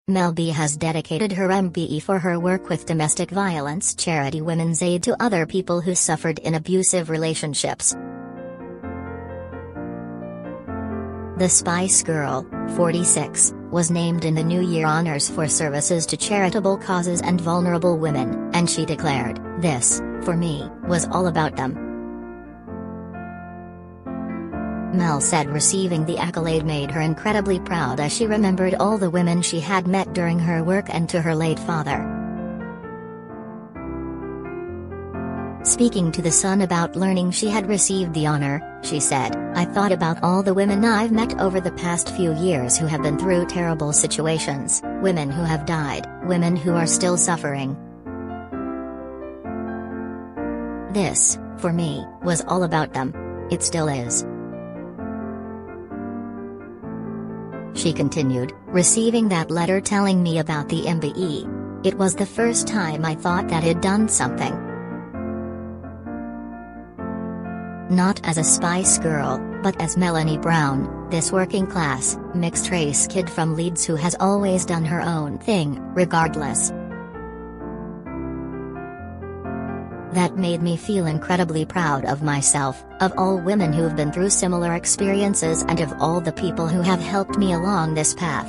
Mel B has dedicated her MBE for her work with domestic violence charity Women's Aid to other people who suffered in abusive relationships. The Spice Girl, 46, was named in the New Year honors for services to charitable causes and vulnerable women, and she declared, "This, for me, was all about them." Mel said receiving the accolade made her incredibly proud as she remembered all the women she had met during her work and to her late father. Speaking to The Sun about learning she had received the honor, she said, "I thought about all the women I've met over the past few years who have been through terrible situations, women who have died, women who are still suffering. This, for me, was all about them. It still is." She continued, "Receiving that letter telling me about the MBE. It was the first time I thought that I'd done something. Not as a Spice Girl, but as Melanie Brown, this working-class, mixed-race kid from Leeds who has always done her own thing, regardless. That made me feel incredibly proud of myself, of all women who've been through similar experiences and of all the people who have helped me along this path."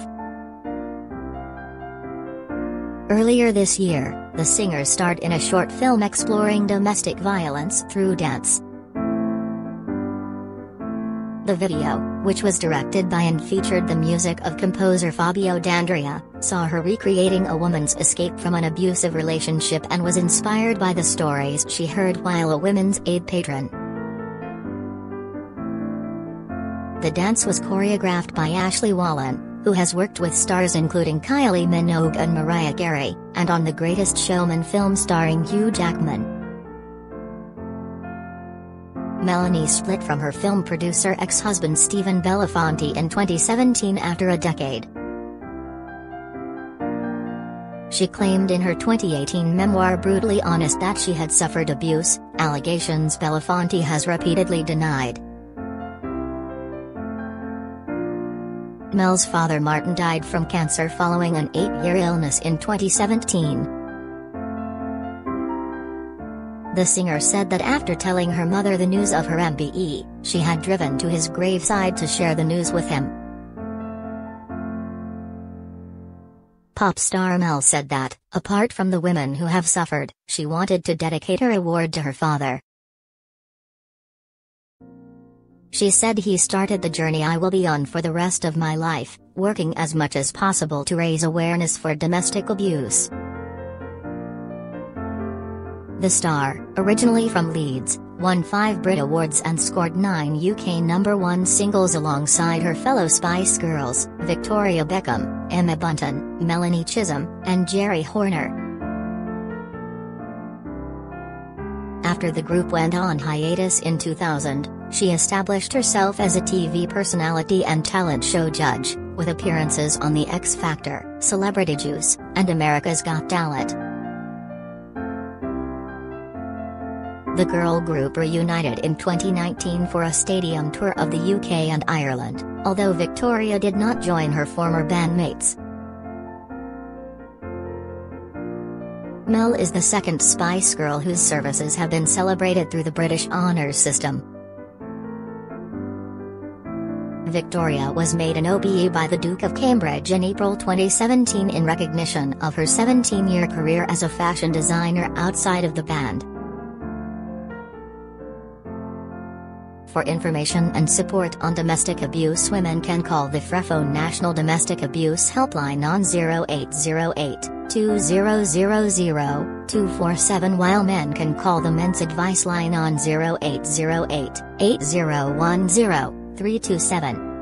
Earlier this year, the singer starred in a short film exploring domestic violence through dance. The video, which was directed by and featured the music of composer Fabio D'Andrea, saw her recreating a woman's escape from an abusive relationship and was inspired by the stories she heard while a Women's Aid patron. The dance was choreographed by Ashley Wallen, who has worked with stars including Kylie Minogue and Mariah Carey, and on The Greatest Showman film starring Hugh Jackman. Melanie split from her film producer ex-husband Stephen Belafonte in 2017 after a decade. She claimed in her 2018 memoir Brutally Honest that she had suffered abuse, allegations Belafonte has repeatedly denied. Mel's father Martin died from cancer following an 8-year illness in 2017. The singer said that after telling her mother the news of her MBE, she had driven to his graveside to share the news with him. Pop star Mel said that, apart from the women who have suffered, she wanted to dedicate her award to her father. She said, "He started the journey I will be on for the rest of my life, working as much as possible to raise awareness for domestic abuse." The star, originally from Leeds, won 5 Brit Awards and scored 9 UK #1 singles alongside her fellow Spice Girls, Victoria Beckham, Emma Bunton, Melanie Chisholm, and Jerry Horner. After the group went on hiatus in 2000, she established herself as a TV personality and talent show judge, with appearances on The X Factor, Celebrity Juice, and America's Got Talent. The girl group reunited in 2019 for a stadium tour of the UK and Ireland, although Victoria did not join her former bandmates. Mel is the second Spice Girl whose services have been celebrated through the British honours system. Victoria was made an OBE by the Duke of Cambridge in April 2017 in recognition of her 17-year career as a fashion designer outside of the band. For information and support on domestic abuse, women can call the Frefo National Domestic Abuse Helpline on 0808 2000 247, while men can call the Men's Advice Line on 0808 8010 327.